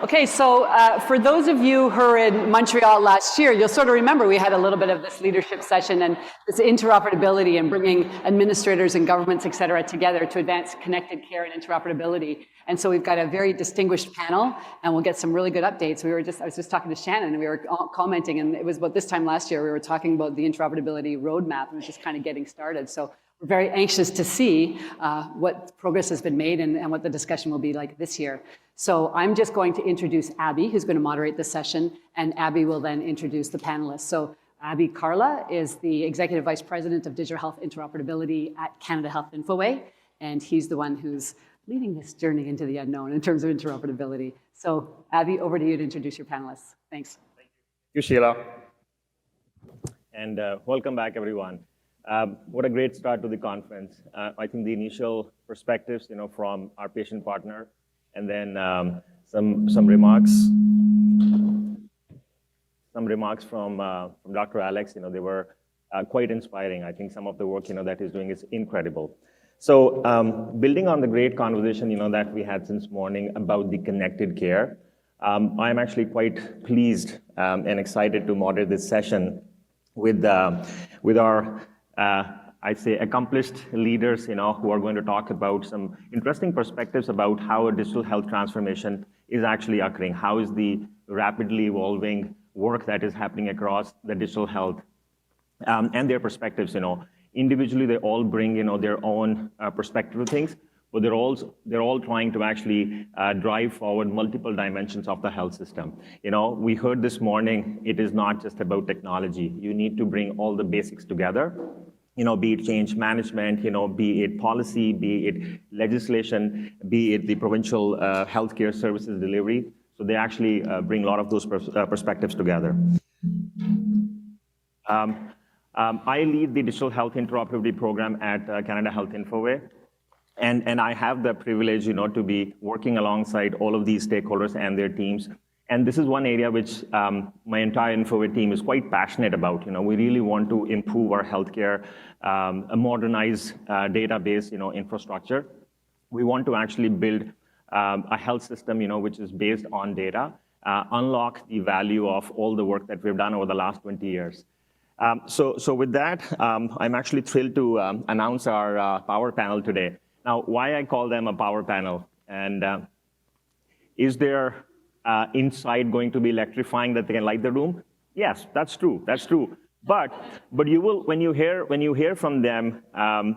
Okay, so for those of you who were in Montreal last year, you'll sort of remember we had a little bit of this leadership session and this interoperability and bringing administrators and governments, et cetera, together to advance connected care and interoperability. And so we've got a very distinguished panel, and we'll get some really good updates. I was just talking to Shannon, and we were commenting, and it was about this time last year, we were talking about the interoperability roadmap, and it was just kind of getting started. So we're very anxious to see what progress has been made and what the discussion will be like this year. So I'm just going to introduce Abby, who's going to moderate the session, and Abby will then introduce the panelists. So Abby Carla is the Executive Vice President of Digital Health Interoperability at Canada Health Infoway, and he's the one who's leading this journey into the unknown in terms of interoperability. So Abby, over to you to introduce your panelists. Thanks. Thank you, Sheila. And welcome back, everyone. What a great start to the conference. I think the initial perspectives, from our patient partner, and then some remarks from Dr. Alex. They were quite inspiring. I think some of the work that he's doing is incredible. So building on the great conversation that we had since morning about the connected care, I'm actually quite pleased and excited to moderate this session with our I'd say accomplished leaders, who are going to talk about some interesting perspectives about how a digital health transformation is actually occurring. How is the rapidly evolving work that is happening across the digital health, and their perspectives. Individually, they all bring their own perspective of things, but they're all trying to actually drive forward multiple dimensions of the health system. We heard this morning, it is not just about technology. You need to bring all the basics together. Be it change management, be it policy, be it legislation, be it the provincial healthcare services delivery. So they actually bring a lot of those perspectives together. I lead the Digital Health Interoperability Program at Canada Health Infoway. And I have the privilege, to be working alongside all of these stakeholders and their teams. And this is one area which my entire Infoway team is quite passionate about. We really want to improve our healthcare, a modernized database, infrastructure. We want to actually build a health system, which is based on data, unlock the value of all the work that we've done over the last 20 years. So with that, I'm actually thrilled to announce our power panel today. Now, why I call them a power panel, and is there inside going to be electrifying that they can light the room? Yes, that's true. That's true. But you will, when you hear from them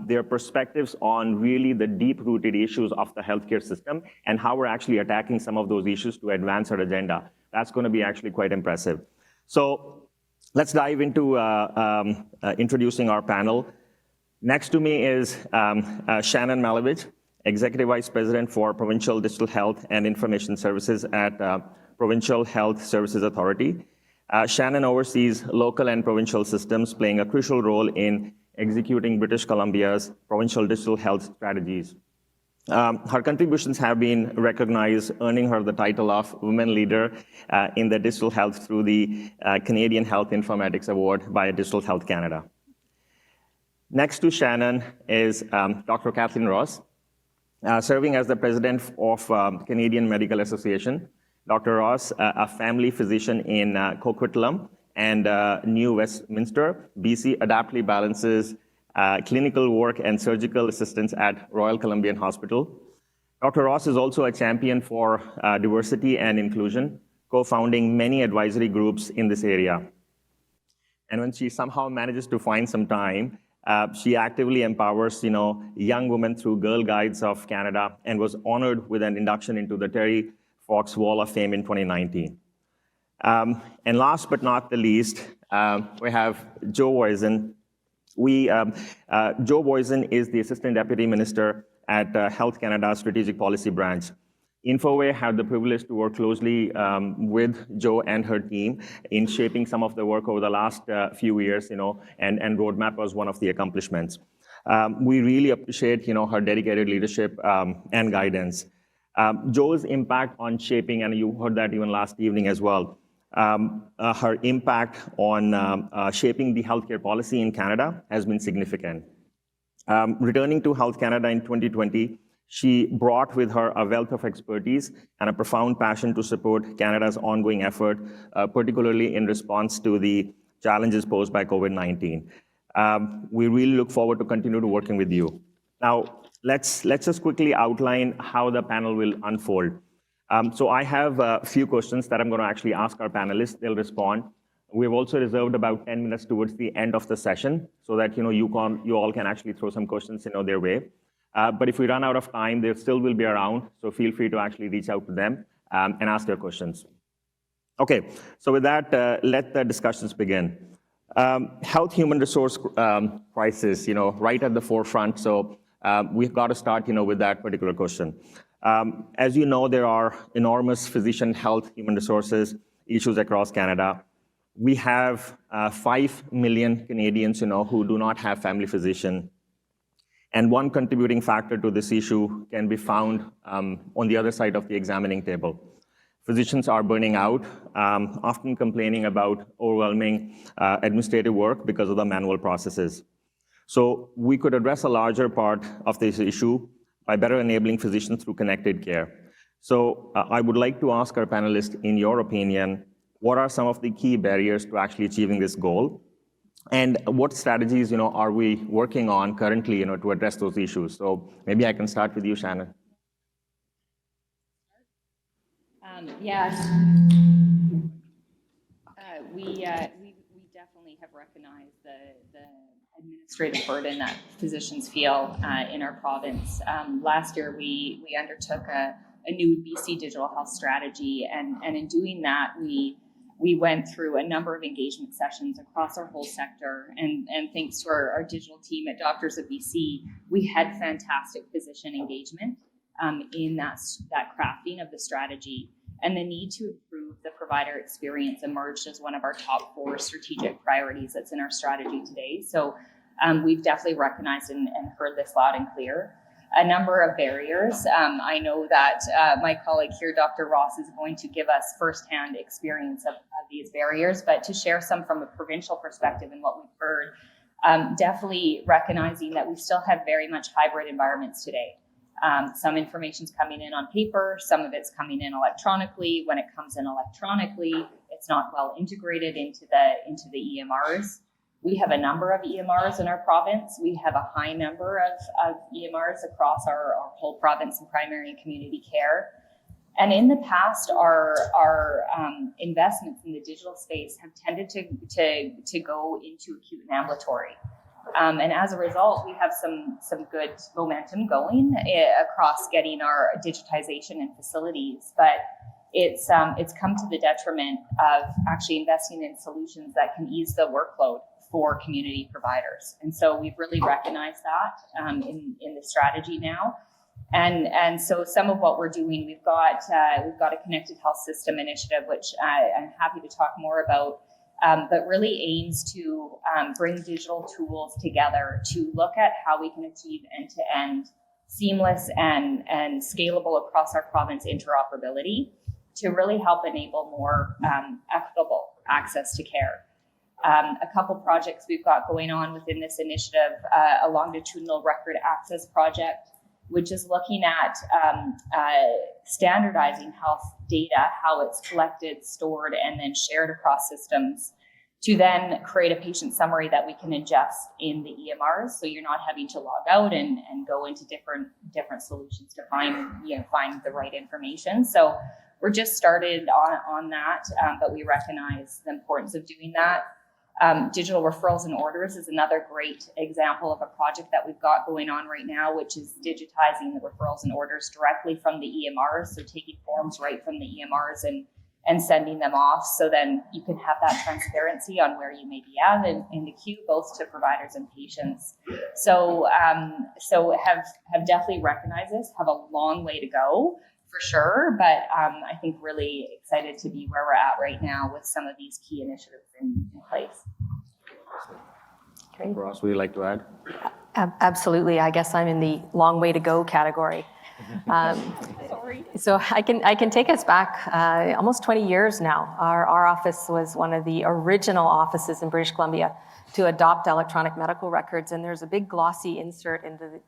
their perspectives on really the deep-rooted issues of the healthcare system and how we're actually attacking some of those issues to advance our agenda, that's going to be actually quite impressive. So let's dive into introducing our panel. Next to me is Shannon Malevich, Executive Vice President for Provincial Digital Health and Information Services at Provincial Health Services Authority. Shannon oversees local and provincial systems, playing a crucial role in executing British Columbia's provincial digital health strategies. Her contributions have been recognized, earning her the title of Women Leader in the Digital Health through the Canadian Health Informatics Award by Digital Health Canada. Next to Shannon is Dr. Kathleen Ross, serving as the president of Canadian Medical Association. Dr. Ross, a family physician in Coquitlam and New Westminster, BC, adeptly balances clinical work and surgical assistance at Royal Columbian Hospital. Dr. Ross is also a champion for diversity and inclusion, co-founding many advisory groups in this area. And when she somehow manages to find some time, she actively empowers, young women through Girl Guides of Canada, and was honored with an induction into the Terry Fox Wall of Fame in 2019. And last but not the least, we have Joe Voisin. Joe Voisin is the Assistant Deputy Minister at Health Canada's Strategic Policy Branch. Infoway had the privilege to work closely with Joe and her team in shaping some of the work over the last few years, and Roadmap was one of the accomplishments. We really appreciate, her dedicated leadership and guidance. Joe's impact on shaping, and you heard that even last evening as well, her impact on shaping the healthcare policy in Canada has been significant. Returning to Health Canada in 2020, She brought with her a wealth of expertise and a profound passion to support Canada's ongoing effort, particularly in response to the challenges posed by COVID-19. We really look forward to continue to working with you. Now, let's just quickly outline how the panel will unfold. So I have a few questions that I'm going to actually ask our panelists. They'll respond. We've also reserved about 10 minutes towards the end of the session so that you all can actually throw some questions their way. But if we run out of time, they still will be around, so feel free to actually reach out to them and ask your questions. Okay, so with that, let the discussions begin. Health human resource crisis, right at the forefront, so we've got to start with that particular question. As you know, there are enormous physician health human resources issues across Canada. We have 5 million Canadians who do not have family physician. And one contributing factor to this issue can be found on the other side of the examining table. Physicians are burning out, often complaining about overwhelming administrative work because of the manual processes. So we could address a larger part of this issue by better enabling physicians through connected care. So I would like to ask our panelists, in your opinion, what are some of the key barriers to actually achieving this goal? And what strategies, are we working on currently, to address those issues? So maybe I can start with you, Shannon. Yes. We definitely have recognized the administrative burden that physicians feel in our province. Last year, we undertook a new BC digital health strategy, and in doing that, we went through a number of engagement sessions across our whole sector, and thanks to our digital team at Doctors of BC, we had fantastic physician engagement in that crafting of the strategy. And the need to improve the provider experience emerged as one of our top 4 strategic priorities that's in our strategy today. So we've definitely recognized and heard this loud and clear. A number of barriers. I know that my colleague here, Dr. Ross, is going to give us firsthand experience of these barriers, but to share some from a provincial perspective and what we've heard, definitely recognizing that we still have very much hybrid environments today. Some information's coming in on paper, some of it's coming in electronically. When it comes in electronically, it's not well integrated into the EMRs. We have a number of EMRs in our province. We have a high number of EMRs across our whole province in primary and community care. And in the past, our investments in the digital space have tended to go into acute and ambulatory. And as a result, we have some good momentum going across getting our digitization in facilities, but it's come to the detriment of actually investing in solutions that can ease the workload for community providers. And so we've really recognized that in the strategy now. And so some of what we're doing, we've got a connected health system initiative, which I'm happy to talk more about. But really aims to bring digital tools together to look at how we can achieve end-to-end seamless and scalable across our province interoperability to really help enable more equitable access to care. A couple projects we've got going on within this initiative, a longitudinal record access project, which is looking at standardizing health data, how it's collected, stored, and then shared across systems to then create a patient summary that we can ingest in the EMRs. So you're not having to log out and go into different solutions to find the right information. So we're just started on that, but we recognize the importance of doing that. Digital referrals and orders is another great example of a project that we've got going on right now, which is digitizing the referrals and orders directly from the EMRs. So taking forms right from the EMRs and sending them off. So then you can have that transparency on where you may be at in the queue, both to providers and patients. So have definitely recognized this, have a long way to go for sure. But I think really excited to be where we're at right now with some of these key initiatives in place. Great. Ross, would you like to add? Absolutely. I guess I'm in the long way to go category. Sorry. So I can take us back almost 20 years now. Our office was one of the original offices in British Columbia to adopt electronic medical records, and there's a big glossy insert in the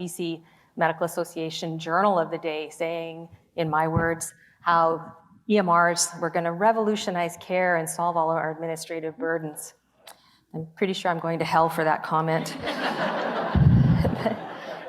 BC Medical Association Journal of the Day saying, in my words, how EMRs were going to revolutionize care and solve all of our administrative burdens. I'm pretty sure I'm going to hell for that comment.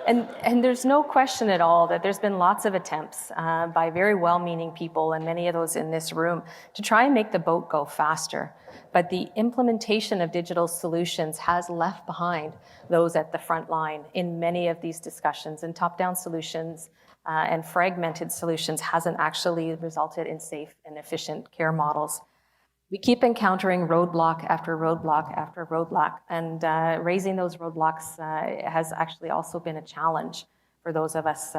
And there's no question at all that there's been lots of attempts by very well-meaning people, and many of those in this room, to try and make the boat go faster. But the implementation of digital solutions has left behind those at the front line in many of these discussions, and top-down solutions and fragmented solutions hasn't actually resulted in safe and efficient care models. We keep encountering roadblock after roadblock after roadblock, and raising those roadblocks has actually also been a challenge for those of us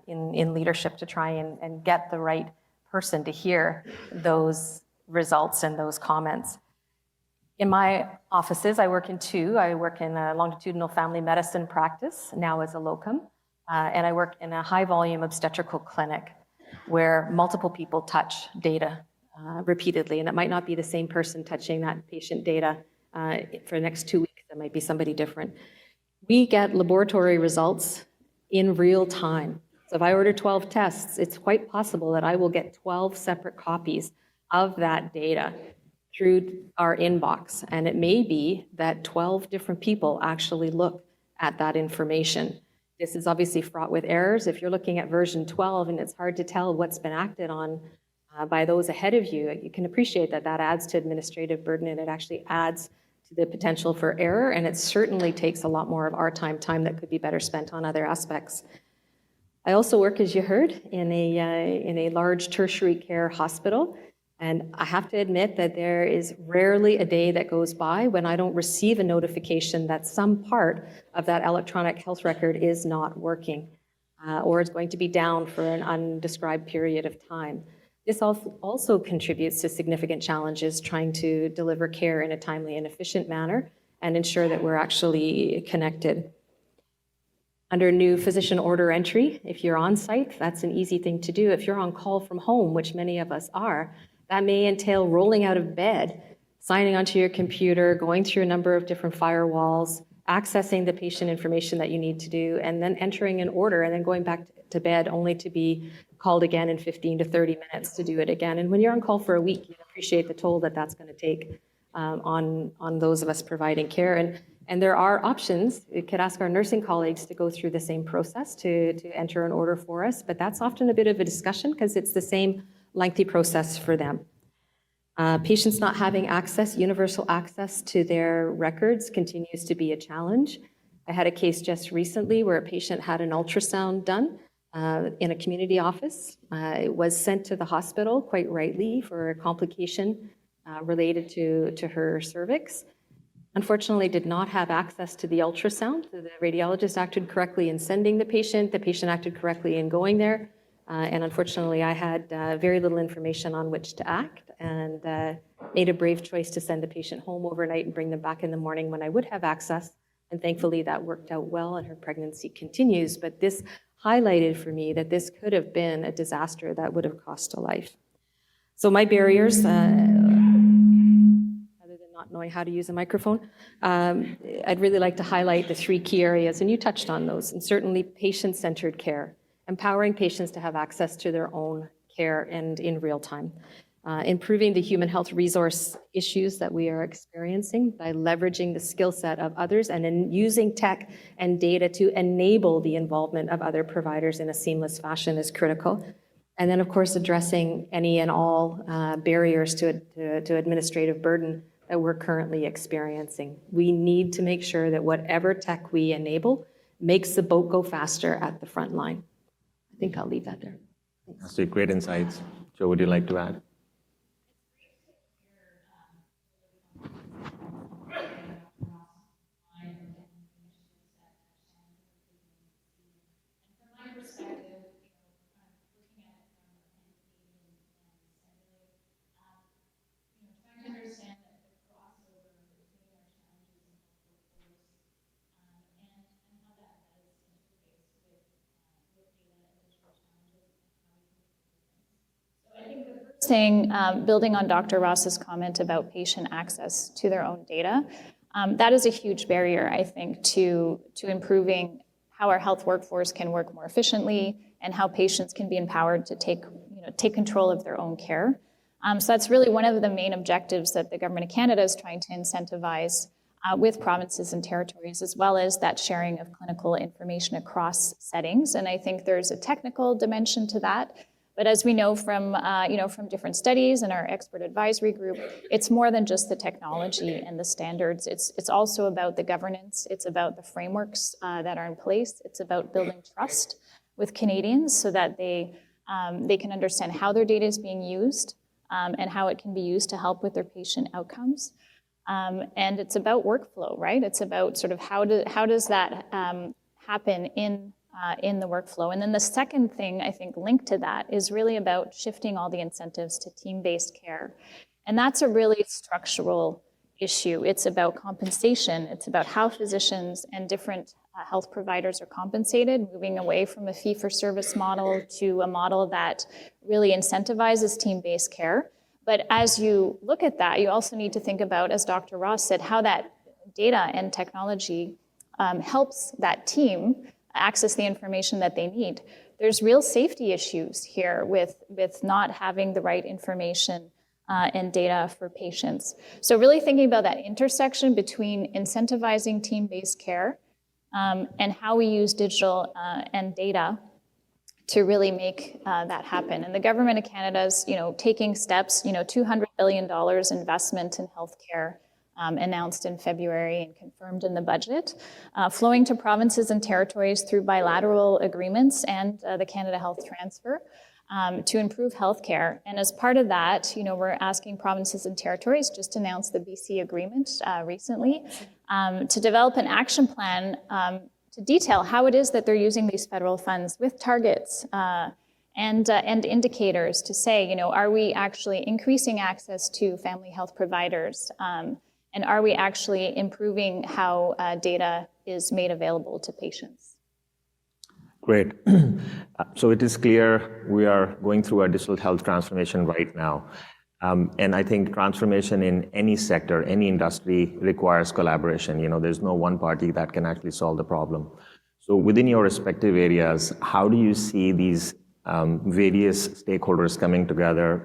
in leadership to try and get the right person to hear those results and those comments. In my offices, I work in two. I work in a longitudinal family medicine practice, now as a locum, and I work in a high-volume obstetrical clinic where multiple people touch data repeatedly, and it might not be the same person touching that patient data for the next 2 weeks. It might be somebody different. We get laboratory results in real time. So if I order 12 tests, it's quite possible that I will get 12 separate copies of that data through our inbox. And it may be that 12 different people actually look at that information. This is obviously fraught with errors. If you're looking at version 12 and it's hard to tell what's been acted on by those ahead of you, you can appreciate that that adds to administrative burden, and it actually adds to the potential for error, and it certainly takes a lot more of our time that could be better spent on other aspects. I also work, as you heard, in a large tertiary care hospital, and I have to admit that there is rarely a day that goes by when I don't receive a notification that some part of that electronic health record is not working, or is going to be down for an undescribed period of time. This also contributes to significant challenges trying to deliver care in a timely and efficient manner and ensure that we're actually connected. Under new physician order entry, if you're on site, that's an easy thing to do. If you're on call from home, which many of us are, that may entail rolling out of bed, signing onto your computer, going through a number of different firewalls, accessing the patient information that you need to do, and then entering an order and then going back to bed only to be called again in 15 to 30 minutes to do it again. And when you're on call for a week, you appreciate the toll that that's going to take on those of us providing care. And there are options. We could ask our nursing colleagues to go through the same process to enter an order for us, but that's often a bit of a discussion because it's the same lengthy process for them. Patients not having access, universal access to their records continues to be a challenge. I had a case just recently where a patient had an ultrasound done in a community office. It was sent to the hospital, quite rightly, for a complication related to her cervix. Unfortunately, did not have access to the ultrasound. So the radiologist acted correctly in sending the patient acted correctly in going there. And unfortunately, I had very little information on which to act, and made a brave choice to send the patient home overnight and bring them back in the morning when I would have access. And thankfully, that worked out well, and her pregnancy continues. But this highlighted for me that this could have been a disaster that would have cost a life. So my barriers, other than not knowing how to use a microphone, I'd really like to highlight the 3 key areas, and you touched on those, and certainly patient-centered care, empowering patients to have access to their own care and in real time. Improving the human health resource issues that we are experiencing by leveraging the skill set of others and in using tech and data to enable the involvement of other providers in a seamless fashion is critical. And then, of course, addressing any and all barriers to administrative burden that we're currently experiencing. We need to make sure that whatever tech we enable makes the boat go faster at the front line. I think I'll leave that there. That's great insights. Joe, would you like to add? Saying, building on Dr. Ross's comment about patient access to their own data, that is a huge barrier, I think, to improving how our health workforce can work more efficiently, and how patients can be empowered to take control of their own care. So that's really one of the main objectives that the Government of Canada is trying to incentivize with provinces and territories, as well as that sharing of clinical information across settings. And I think there's a technical dimension to that. But as we know from different studies and our expert advisory group, it's more than just the technology and the standards. It's also about the governance. It's about the frameworks that are in place. It's about building trust with Canadians so that they can understand how their data is being used and how it can be used to help with their patient outcomes. And it's about workflow, right? It's about sort of how does that happen in the workflow. And then the second thing I think linked to that is really about shifting all the incentives to team-based care. And that's a really structural issue. It's about compensation. It's about how physicians and different health providers are compensated, moving away from a fee-for-service model to a model that really incentivizes team-based care. But as you look at that, you also need to think about, as Dr. Ross said, how that data and technology helps that team access the information that they need. There's real safety issues here with not having the right information and data for patients. So really thinking about that intersection between incentivizing team-based care and how we use digital and data to really make that happen. And the Government of Canada's, taking steps, $200 billion investment in healthcare announced in February and confirmed in the budget, flowing to provinces and territories through bilateral agreements and the Canada Health Transfer to improve healthcare. And as part of that, we're asking provinces and territories, just announced the BC agreement recently, to develop an action plan to detail how it is that they're using these federal funds with targets and indicators to say, are we actually increasing access to family health providers? And are we actually improving how data is made available to patients? Great. So it is clear we are going through a digital health transformation right now. And I think transformation in any sector, any industry requires collaboration. There's no one party that can actually solve the problem. So within your respective areas, how do you see these various stakeholders coming together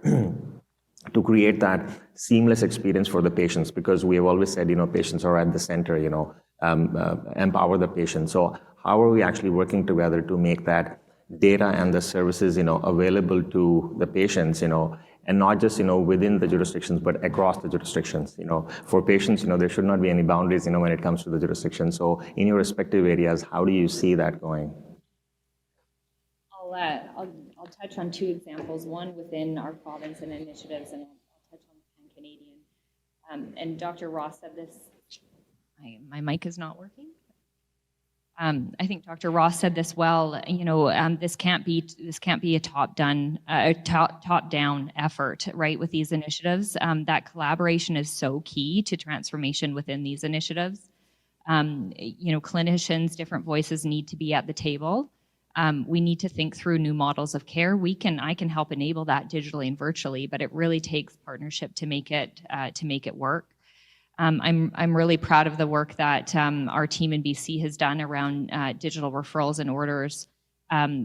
to create that seamless experience for the patients? Because we have always said, patients are at the center, empower the patient. So how are we actually working together to make that data and the services, available to the patients, and not just, within the jurisdictions, but across the jurisdictions. For patients, there should not be any boundaries, when it comes to the jurisdiction. So in your respective areas, how do you see that going? I'll touch on two examples, one within our province and initiatives, and I'll touch on the Pan-Canadian. And Dr. Ross said this, my mic is not working. I think Dr. Ross said this well. This can't be a top-down effort, right? With these initiatives, that collaboration is so key to transformation within these initiatives. Clinicians, different voices need to be at the table. We need to think through new models of care. I can help enable that digitally and virtually, but it really takes partnership to make it work. I'm really proud of the work that our team in BC has done around digital referrals and orders.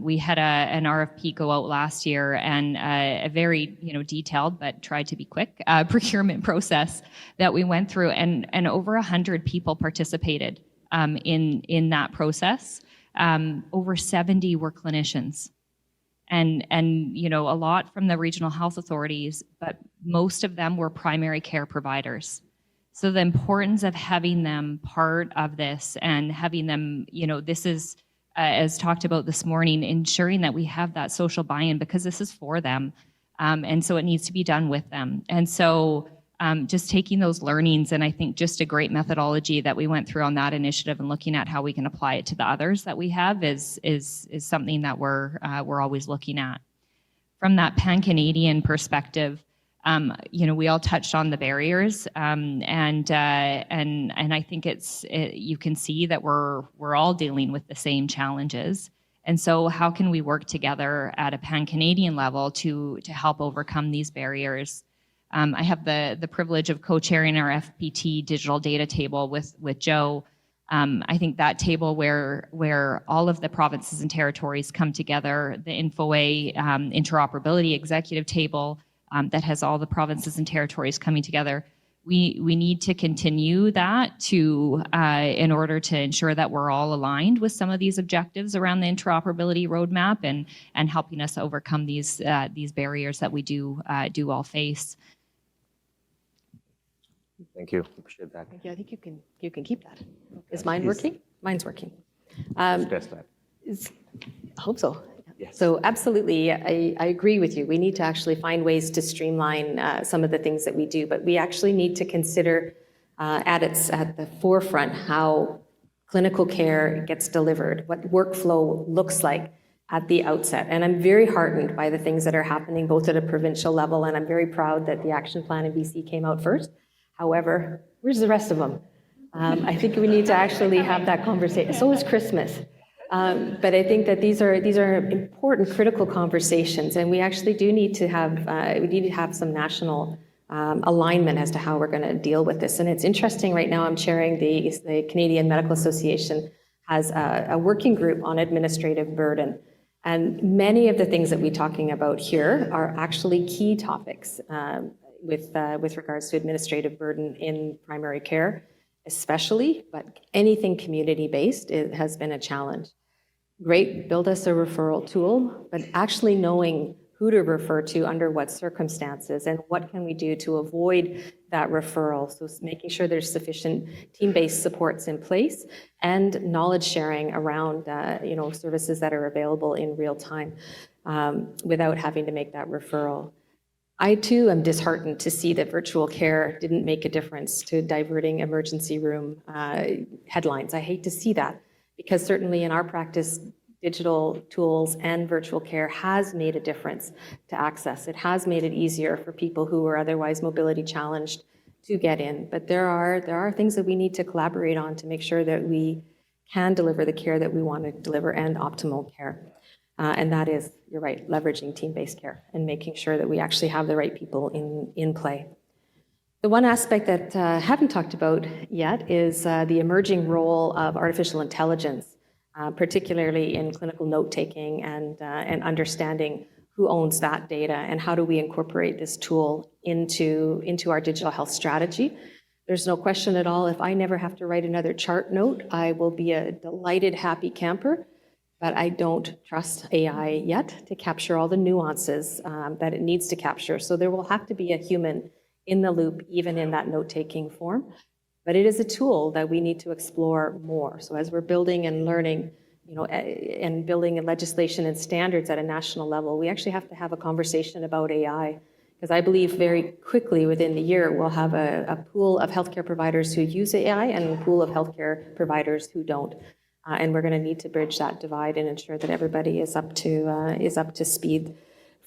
We had an RFP go out last year, and a very detailed but tried to be quick procurement process that we went through, and over 100 people participated in that process. Over 70 were clinicians, and a lot from the regional health authorities, but most of them were primary care providers. So the importance of having them part of this and having them, this is, as talked about this morning, ensuring that we have that social buy-in, because this is for them. And so it needs to be done with them. And so just taking those learnings, and I think just a great methodology that we went through on that initiative and looking at how we can apply it to the others that we have is something that we're always looking at. From that Pan-Canadian perspective, we all touched on the barriers, and I think you can see that we're all dealing with the same challenges. And so how can we work together at a Pan-Canadian level to help overcome these barriers? I have the privilege of co-chairing our FPT digital data table with Joe, I think that table where all of the provinces and territories come together, the Infoway interoperability executive table that has all the provinces and territories coming together, we need to continue that to in order to ensure that we're all aligned with some of these objectives around the interoperability roadmap and helping us overcome these barriers that we do all face. Thank you. Appreciate that. Thank you. I think you can keep that. Is mine working? Mine's working. Test that. I hope so. Yes. So absolutely, I agree with you. We need to actually find ways to streamline some of the things that we do, but we actually need to consider at the forefront how clinical care gets delivered, what workflow looks like at the outset. And I'm very heartened by the things that are happening both at a provincial level, and I'm very proud that the action plan in BC came out first. However, where's the rest of them? I think we need to actually have that conversation. So is Christmas. But I think that these are important, critical conversations, and we actually do need to have some national alignment as to how we're going to deal with this. And it's interesting. Right now, I'm chairing the Canadian Medical Association has a working group on administrative burden, and many of the things that we're talking about here are actually key topics with regards to administrative burden in primary care, especially, but anything community-based has been a challenge. Great, build us a referral tool, but actually knowing who to refer to under what circumstances and what can we do to avoid that referral. So making sure there's sufficient team-based supports in place and knowledge sharing around services that are available in real time without having to make that referral. I too am disheartened to see that virtual care didn't make a difference to diverting emergency room headlines. I hate to see that, because certainly in our practice, digital tools and virtual care has made a difference to access. It has made it easier for people who are otherwise mobility challenged to get in. But there are things that we need to collaborate on to make sure that we can deliver the care that we want to deliver and optimal care. And that is, you're right, leveraging team-based care and making sure that we actually have the right people in play. The one aspect that I haven't talked about yet is the emerging role of artificial intelligence, particularly in clinical note-taking and understanding who owns that data and how do we incorporate this tool into our digital health strategy. There's no question at all, if I never have to write another chart note, I will be a delighted, happy camper. But I don't trust AI yet to capture all the nuances that it needs to capture. So there will have to be a human in the loop, even in that note-taking form. But it is a tool that we need to explore more. So as we're building and learning, and building legislation and standards at a national level, we actually have to have a conversation about AI. Because I believe very quickly within the year, we'll have a pool of healthcare providers who use AI and a pool of healthcare providers who don't. And we're going to need to bridge that divide and ensure that everybody is up to speed.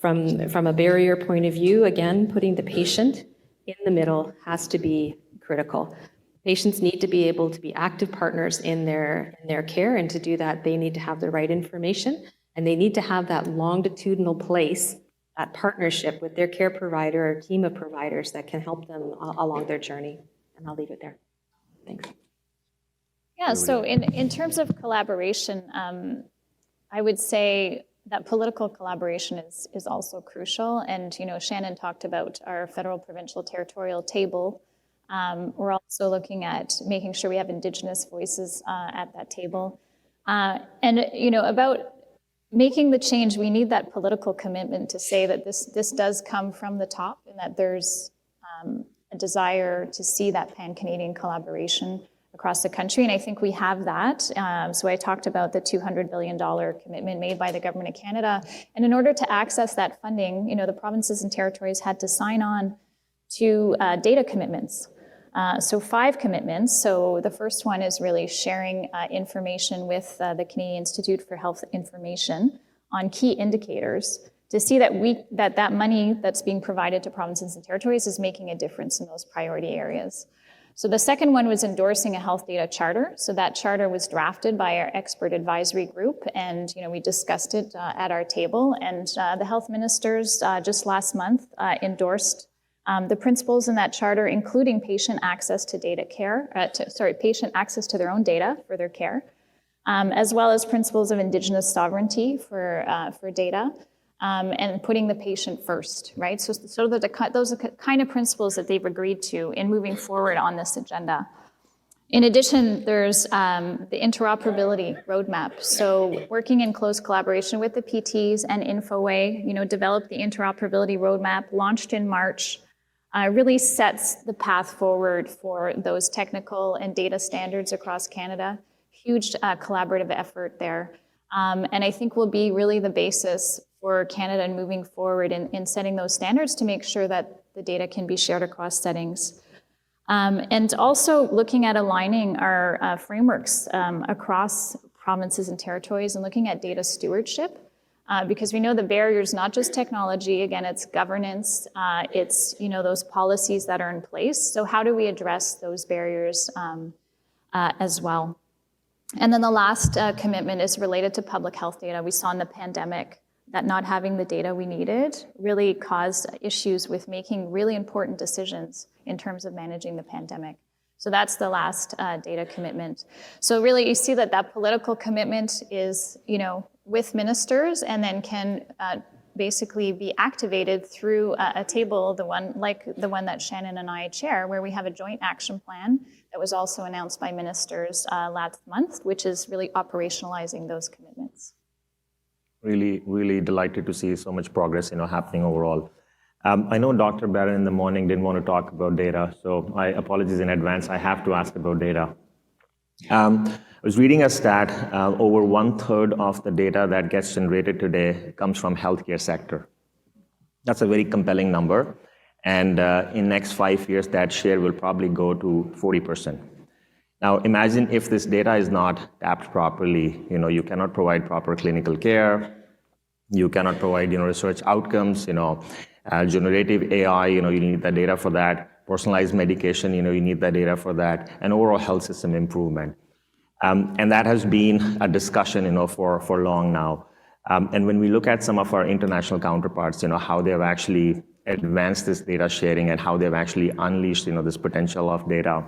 From a barrier point of view, again, putting the patient in the middle has to be critical. Patients need to be able to be active partners in their care, and to do that, they need to have the right information, and they need to have that longitudinal place, that partnership with their care provider or team of providers that can help them along their journey. And I'll leave it there. Thanks. Yeah, so in terms of collaboration, I would say that political collaboration is also crucial. And, Shannon talked about our federal, provincial, territorial table. We're also looking at making sure we have Indigenous voices at that table. About making the change, we need that political commitment to say that this does come from the top, and that there's a desire to see that pan-Canadian collaboration across the country, and I think we have that. So I talked about the $200 billion commitment made by the Government of Canada, and in order to access that funding, the provinces and territories had to sign on to data commitments. So 5 commitments. So the first one is really sharing information with the Canadian Institute for Health Information on key indicators to see that money that's being provided to provinces and territories is making a difference in those priority areas. So the second one was endorsing a health data charter. So that charter was drafted by our expert advisory group, and we discussed it at our table. And the health ministers just last month endorsed The principles in that charter, including patient access to patient access to their own data for their care, as well as principles of Indigenous sovereignty for data, and putting the patient first, right? So those are the kind of principles that they've agreed to in moving forward on this agenda. In addition, there's the interoperability roadmap. So working in close collaboration with the PTs and Infoway, developed the interoperability roadmap, launched in March, really sets the path forward for those technical and data standards across Canada. Huge collaborative effort there. And I think will be really the basis for Canada in moving forward in setting those standards to make sure that the data can be shared across settings. And also looking at aligning our frameworks across provinces and territories and looking at data stewardship, because we know the barriers, not just technology, again, it's governance, it's those policies that are in place. So how do we address those barriers as well? And then the last commitment is related to public health data. We saw in the pandemic that not having the data we needed really caused issues with making really important decisions in terms of managing the pandemic. So that's the last data commitment. So really you see that political commitment is, with ministers and then can basically be activated through a table, the one that Shannon and I chair, where we have a joint action plan that was also announced by ministers last month, which is really operationalizing those commitments. Really, really delighted to see so much progress, happening overall. I know Dr. Barron in the morning didn't want to talk about data, so I apologize in advance. I have to ask about data. I was reading a stat, over 1/3 of the data that gets generated today comes from healthcare sector. That's a very compelling number. And in next 5 years, that share will probably go to 40%. Now, imagine if this data is not tapped properly, you cannot provide proper clinical care, you cannot provide, research outcomes, generative AI, you need the data for that, personalized medication, you need the data for that, and overall health system improvement. And that has been a discussion, for long now. And when we look at some of our international counterparts, how they've actually advanced this data sharing and how they've actually unleashed, this potential of data.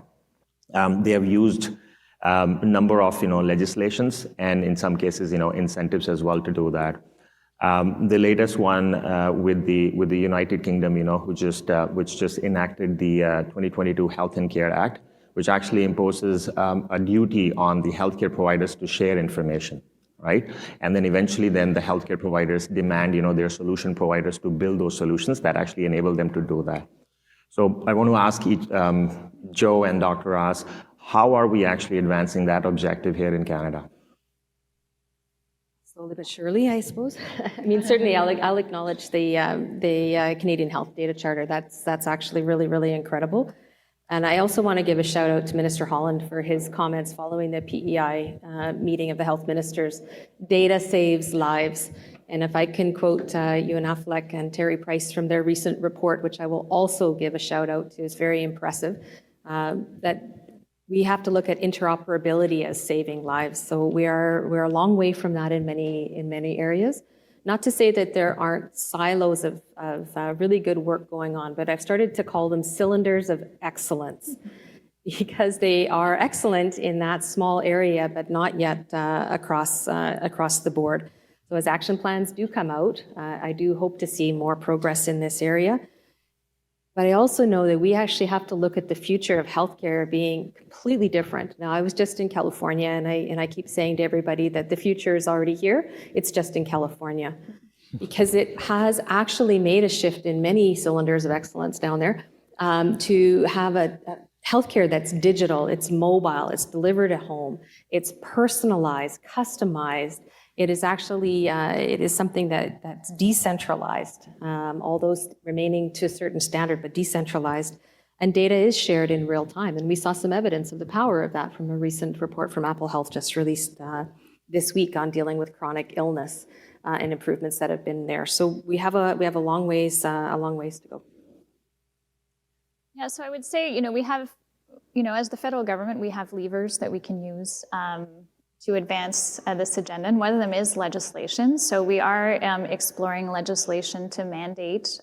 They have used a number of, legislations and in some cases, incentives as well to do that. The latest one with the United Kingdom, which just enacted the 2022 Health and Care Act, which actually imposes a duty on the healthcare providers to share information, right? And then eventually, the healthcare providers demand, their solution providers to build those solutions that actually enable them to do that. So I want to ask Joe and Dr. Ross, how are we actually advancing that objective here in Canada? Slowly but surely, I suppose. I mean, certainly I'll acknowledge the Canadian Health Data Charter. That's actually really, really incredible. And I also want to give a shout out to Minister Holland for his comments following the PEI meeting of the health ministers. Data saves lives. And if I can quote Ewan Affleck and Terry Price from their recent report, which I will also give a shout out to, is very impressive, that we have to look at interoperability as saving lives. So we're a long way from that in many areas. Not to say that there aren't silos of really good work going on, but I've started to call them cylinders of excellence, because they are excellent in that small area, but not yet across the board. So as action plans do come out, I do hope to see more progress in this area. But I also know that we actually have to look at the future of healthcare being completely different. Now, I was just in California, and I keep saying to everybody that the future is already here. It's just in California, because it has actually made a shift in many cylinders of excellence down there to have a healthcare that's digital, it's mobile, it's delivered at home, it's personalized, customized. It is actually, it is something that's decentralized, all those remaining to a certain standard, but decentralized. And data is shared in real time. And we saw some evidence of the power of that from a recent report from Apple Health just released this week on dealing with chronic illness and improvements that have been there. So we have a long ways to go. Yeah, so I would say, we have, as the federal government, we have levers that we can use to advance this agenda, and one of them is legislation. So we are exploring legislation to mandate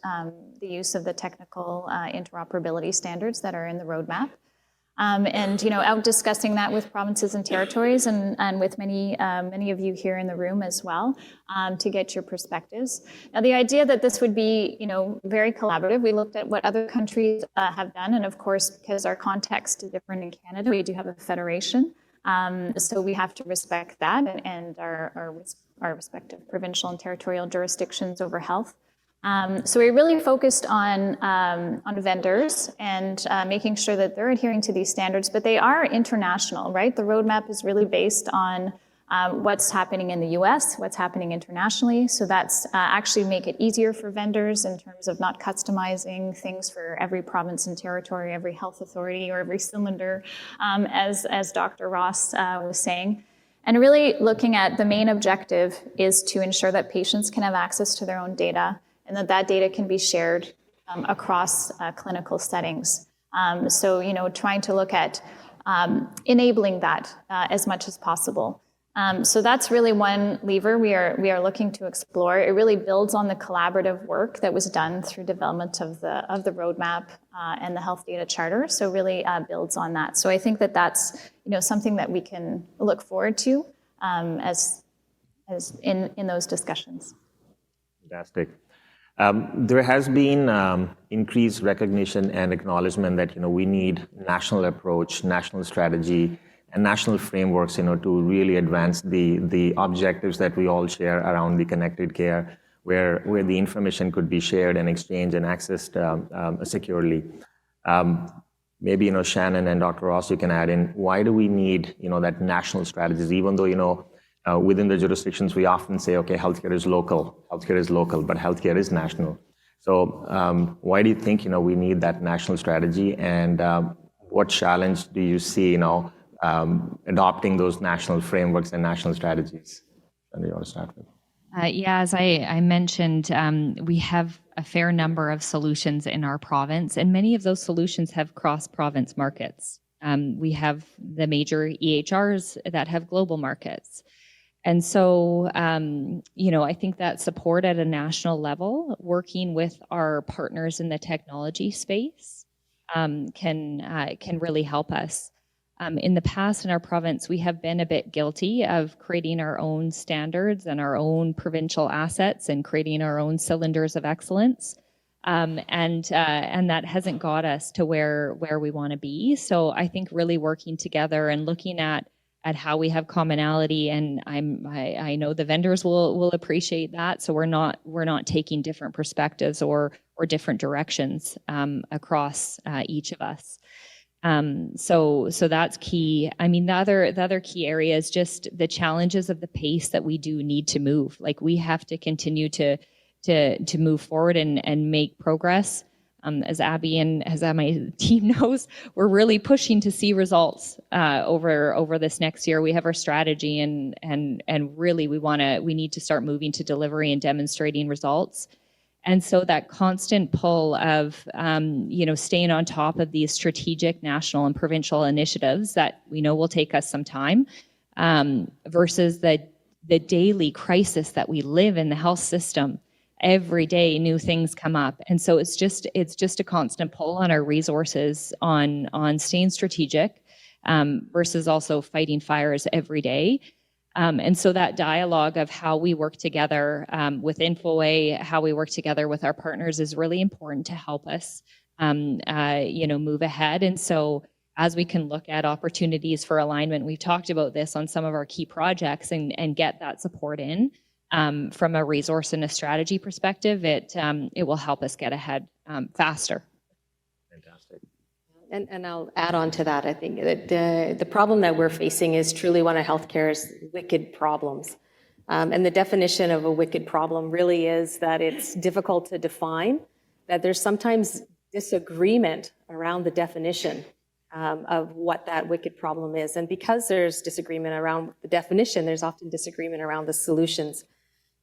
the use of the technical interoperability standards that are in the roadmap. And out discussing that with provinces and territories and with many of you here in the room as well, to get your perspectives. Now, the idea that this would be very collaborative, we looked at what other countries have done, and of course, because our context is different in Canada, we do have a federation, so we have to respect that and our respective provincial and territorial jurisdictions over health. So we really focused on vendors and making sure that they're adhering to these standards, but they are international, right? The roadmap is really based on what's happening in the US, what's happening internationally. So that's actually make it easier for vendors in terms of not customizing things for every province and territory, every health authority, or every cylinder, as Dr. Ross was saying. And really looking at the main objective is to ensure that patients can have access to their own data, and that data can be shared across clinical settings. So, trying to look at enabling that as much as possible. So that's really one lever we are looking to explore. It really builds on the collaborative work that was done through development of the roadmap and the health data charter. So really builds on that. So I think that that's something that we can look forward to as in those discussions. Fantastic. There has been increased recognition and acknowledgement that we need national approach, national strategy, and national frameworks to really advance the objectives that we all share around the connected care, where the information could be shared and exchanged and accessed securely. Maybe Shannon and Dr. Ross, you can add in, why do we need that national strategies, even though within the jurisdictions, we often say, okay, healthcare is local, but healthcare is national. So why do you think, we need that national strategy, and what challenge do you see, adopting those national frameworks and national strategies? And you want to start with? Yeah, as I mentioned, we have a fair number of solutions in our province, and many of those solutions have cross-province markets. We have the major EHRs that have global markets. And so, I think that support at a national level, working with our partners in the technology space, can really help us. In the past, in our province, we have been a bit guilty of creating our own standards and our own provincial assets and creating our own cylinders of excellence, and that hasn't got us to where we want to be. So I think really working together and looking at how we have commonality, and I know the vendors will appreciate that. So we're not taking different perspectives or different directions across each of us. So that's key. I mean, the other key area is just the challenges of the pace that we do need to move. Like, we have to continue to move forward and make progress. As Abby and as my team knows, we're really pushing to see results over this next year. We have our strategy, and really we need to start moving to delivery and demonstrating results. And so that constant pull of staying on top of these strategic national and provincial initiatives that we know will take us some time, versus the daily crisis that we live in the health system. Every day new things come up, and so it's just a constant pull on our resources on staying strategic, versus also fighting fires every day. And so that dialogue of how we work together with Infoway, how we work together with our partners, is really important to help us move ahead. And so as we can look at opportunities for alignment, we've talked about this on some of our key projects, and get that support in. From a resource and a strategy perspective, it will help us get ahead faster. Fantastic. And I'll add on to that. I think that the problem that we're facing is truly one of healthcare's wicked problems. And the definition of a wicked problem really is that it's difficult to define, that there's sometimes disagreement around the definition of what that wicked problem is. And because there's disagreement around the definition, there's often disagreement around the solutions.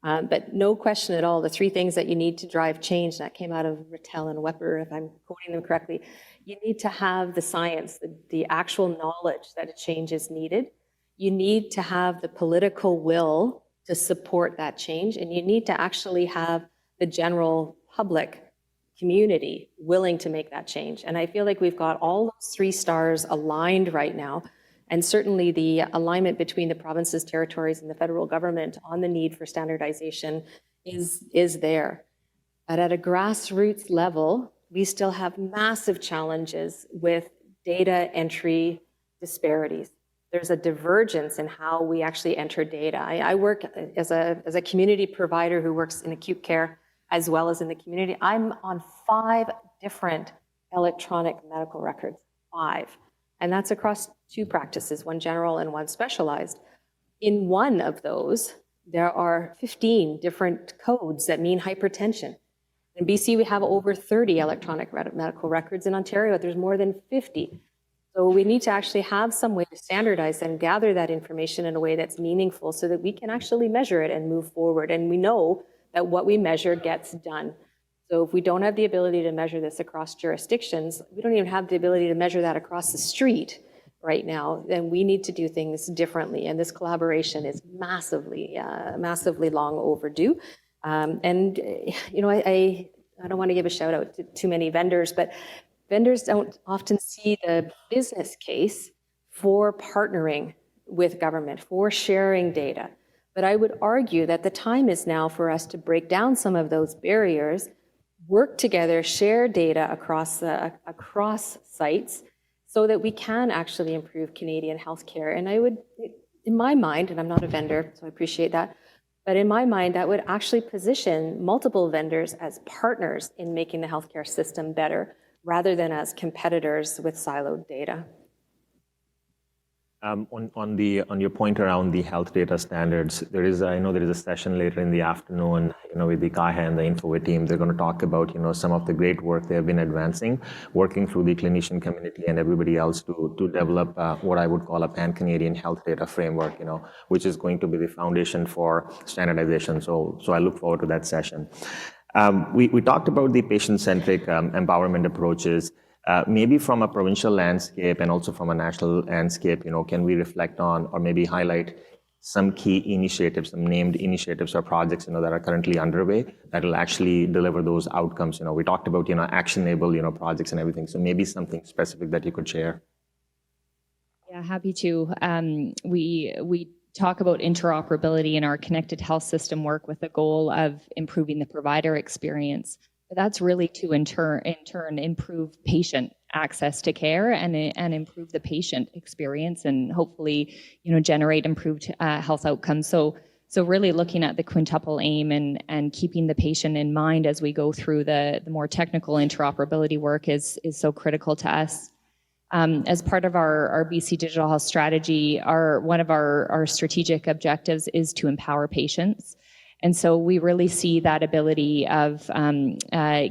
But no question at all, the three things that you need to drive change, that came out of Rattel and Wepper, if I'm quoting them correctly, you need to have the science, the actual knowledge that a change is needed. You need to have the political will to support that change, and you need to actually have the general public community willing to make that change. And I feel like we've got all those 3 stars aligned right now. And certainly the alignment between the provinces, territories, and the federal government on the need for standardization is there. But at a grassroots level, we still have massive challenges with data entry disparities. There's a divergence in how we actually enter data. I work as a community provider who works in acute care as well as in the community. I'm on 5 different electronic medical records, 5. And that's across 2 practices, one general and one specialized. In one of those, there are 15 different codes that mean hypertension. In BC, we have over 30 electronic medical records. In Ontario, there's more than 50. So we need to actually have some way to standardize and gather that information in a way that's meaningful so that we can actually measure it and move forward. And we know that what we measure gets done. So if we don't have the ability to measure this across jurisdictions, we don't even have the ability to measure that across the street right now, then we need to do things differently. And this collaboration is massively, massively long overdue. And you know, I don't want to give a shout out to too many vendors, but vendors don't often see the business case for partnering with government, for sharing data. But I would argue that the time is now for us to break down some of those barriers, work together, share data across sites so that we can actually improve Canadian healthcare. And I would, in my mind, and I'm not a vendor, so I appreciate that, but in my mind, that would actually position multiple vendors as partners in making the healthcare system better, rather than as competitors with siloed data. On your point around the health data standards, I know there is a session later in the afternoon, with the CAHA and the Infoway team. They're going to talk about, some of the great work they have been advancing, working through the clinician community and everybody else to develop what I would call a pan-Canadian health data framework, which is going to be the foundation for standardization. So I look forward to that session. We talked about the patient-centric empowerment approaches. Maybe from a provincial landscape and also from a national landscape, can we reflect on or maybe highlight some key initiatives, some named initiatives or projects, that are currently underway that will actually deliver those outcomes? We talked about, actionable, projects and everything. So maybe something specific that you could share. Yeah, happy to. We talk about interoperability in our connected health system work with the goal of improving the provider experience. But that's really to in turn improve patient access to care and improve the patient experience and hopefully generate improved health outcomes. So really looking at the quintuple aim and keeping the patient in mind as we go through the more technical interoperability work is so critical to us. As part of our BC Digital Health Strategy, one of our strategic objectives is to empower patients. And so we really see that ability of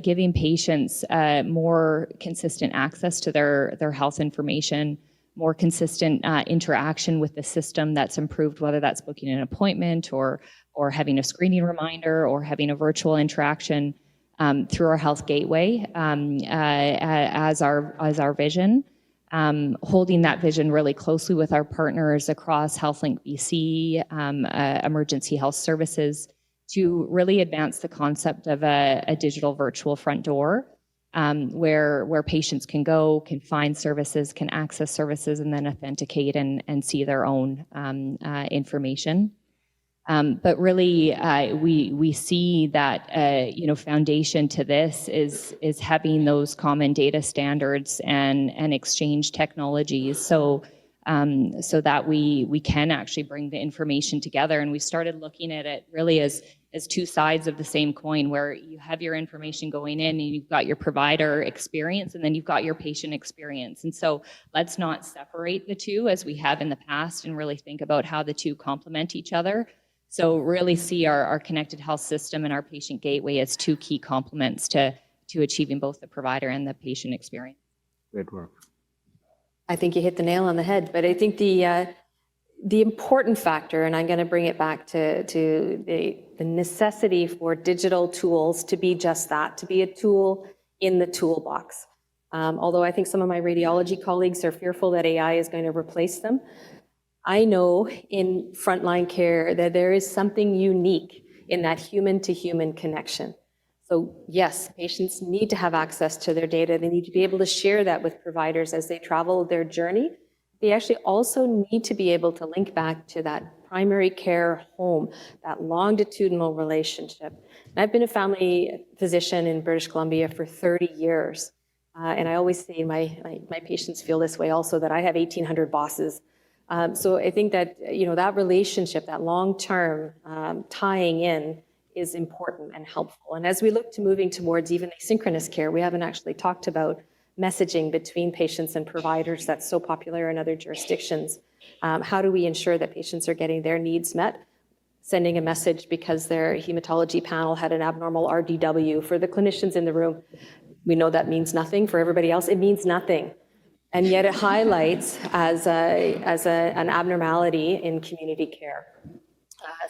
giving patients more consistent access to their health information, more consistent interaction with the system that's improved, whether that's booking an appointment or having a screening reminder or having a virtual interaction through our health gateway as our vision. Holding that vision really closely with our partners across HealthLink BC, Emergency Health Services, to really advance the concept of a digital virtual front door, where patients can go, can find services, can access services, and then authenticate and see their own information. But really, we see that foundation to this is having those common data standards and exchange technologies, so that we can actually bring the information together. And we started looking at it really as 2 sides of the same coin, where you have your information going in and you've got your provider experience and then you've got your patient experience. And so let's not separate the two as we have in the past and really think about how the two complement each other. So really see our connected health system and our patient gateway as 2 key complements to achieving both the provider and the patient experience. Great work. I think you hit the nail on the head, but I think the important factor, and I'm going to bring it back to the necessity for digital tools to be just that, to be a tool in the toolbox. Although I think some of my radiology colleagues are fearful that AI is going to replace them, I know in frontline care that there is something unique in that human-to-human connection. So yes, patients need to have access to their data. They need to be able to share that with providers as they travel their journey. They actually also need to be able to link back to that primary care home, that longitudinal relationship. And I've been a family physician in British Columbia for 30 years. And I always say my patients feel this way also, that I have 1,800 bosses. So I think that, that relationship, that long-term tying in is important and helpful. And as we look to moving towards even asynchronous care, we haven't actually talked about messaging between patients and providers that's so popular in other jurisdictions. How do we ensure that patients are getting their needs met? Sending a message because their hematology panel had an abnormal RDW. For the clinicians in the room, we know that means nothing. For everybody else, it means nothing. And yet it highlights as an abnormality in community care.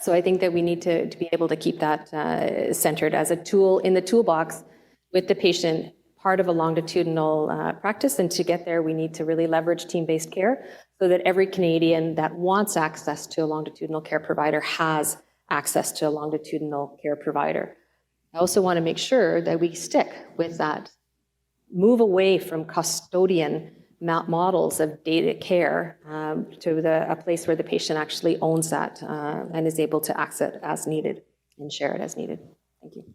So I think that we need to be able to keep that centered as a tool in the toolbox with the patient, part of a longitudinal practice. And to get there, we need to really leverage team-based care so that every Canadian that wants access to a longitudinal care provider has access to a longitudinal care provider. I also want to make sure that we stick with that, move away from custodian models of data care to a place where the patient actually owns that and is able to access it as needed and share it as needed. Thank you.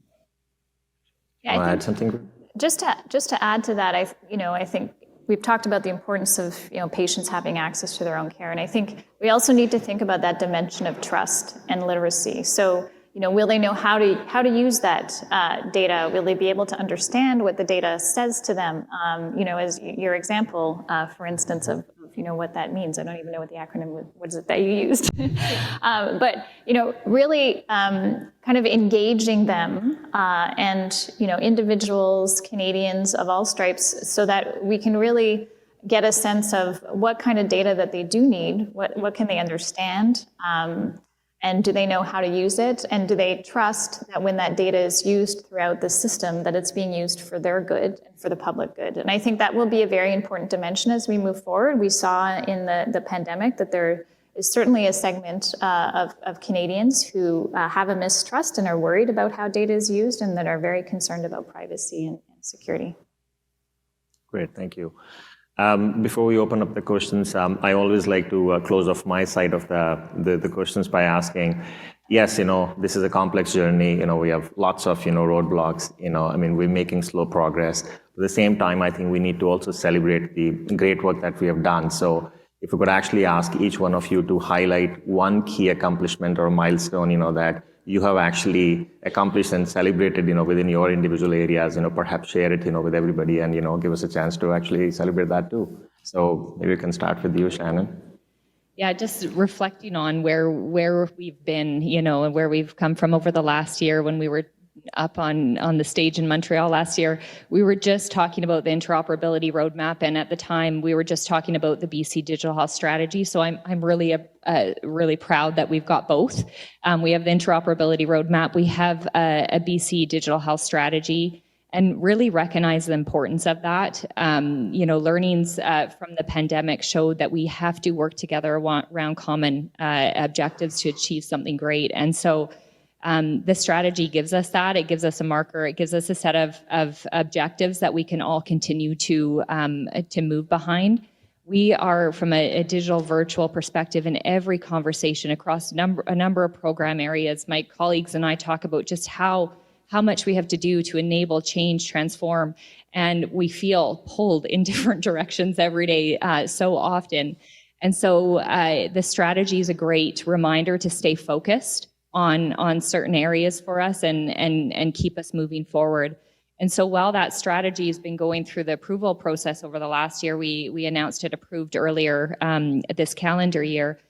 Yeah, I'll add something. Just to add to that, I think we've talked about the importance of patients having access to their own care, and I think we also need to think about that dimension of trust and literacy. So, will they know how to use that data? Will they be able to understand what the data says to them? As your example, for instance, of what that means. I don't even know what the acronym was it that you used. But really kind of engaging them and individuals, Canadians of all stripes, so that we can really get a sense of what kind of data that they do need, what can they understand, and do they know how to use it, and do they trust that when that data is used throughout the system, that it's being used for their good and for the public good. And I think that will be a very important dimension as we move forward. We saw in the pandemic that there is certainly a segment of Canadians who have a mistrust and are worried about how data is used and that are very concerned about privacy and security. Great, thank you. Before we open up the questions, I always like to close off my side of the questions by asking, yes, this is a complex journey. We have lots of, roadblocks. We're making slow progress. At the same time, I think we need to also celebrate the great work that we have done. So if we could actually ask each one of you to highlight one key accomplishment or milestone, that you have actually accomplished and celebrated, within your individual areas, perhaps share it, with everybody and, give us a chance to actually celebrate that too. So maybe we can start with you, Shannon. Yeah, just reflecting on where we've been, and where we've come from over the last year. When we were up on the stage in Montreal last year, we were just talking about the interoperability roadmap, and at the time we were just talking about the BC Digital Health Strategy. So I'm really really proud that we've got both. We have the interoperability roadmap, we have a BC Digital Health Strategy, and really recognize the importance of that. Learnings from the pandemic showed that we have to work together around common objectives to achieve something great. And so the strategy gives us that. It gives us a marker. It gives us a set of objectives that we can all continue to move behind. We are, from a digital virtual perspective, in every conversation across a number of program areas. My colleagues and I talk about just how much we have to do to enable change, transform, and we feel pulled in different directions every day so often. And so the strategy is a great reminder to stay focused on certain areas for us and keep us moving forward. And so while that strategy has been going through the approval process over the last year, we announced it approved earlier this calendar year,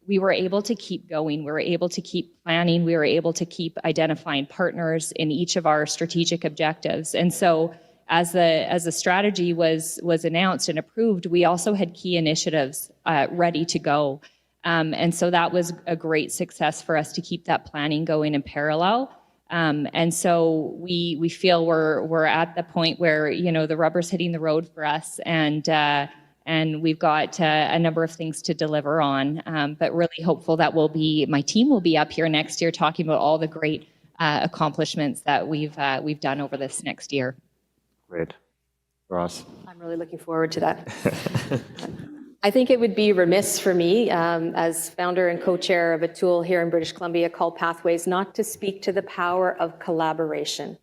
we were able to keep going. We were able to keep planning. We were able to keep identifying partners in each of our strategic objectives. And so as the strategy was announced and approved, we also had key initiatives ready to go. And so that was a great success for us to keep that planning going in parallel. And so we feel we're at the point where, the rubber's hitting the road for us, and we've got a number of things to deliver on, but really hopeful that my team will be up here next year talking about all the great accomplishments that we've done over this next year. Great. Ross? I'm really looking forward to that. I think it would be remiss for me, as founder and co-chair of a tool here in British Columbia called Pathways, not to speak to the power of collaboration.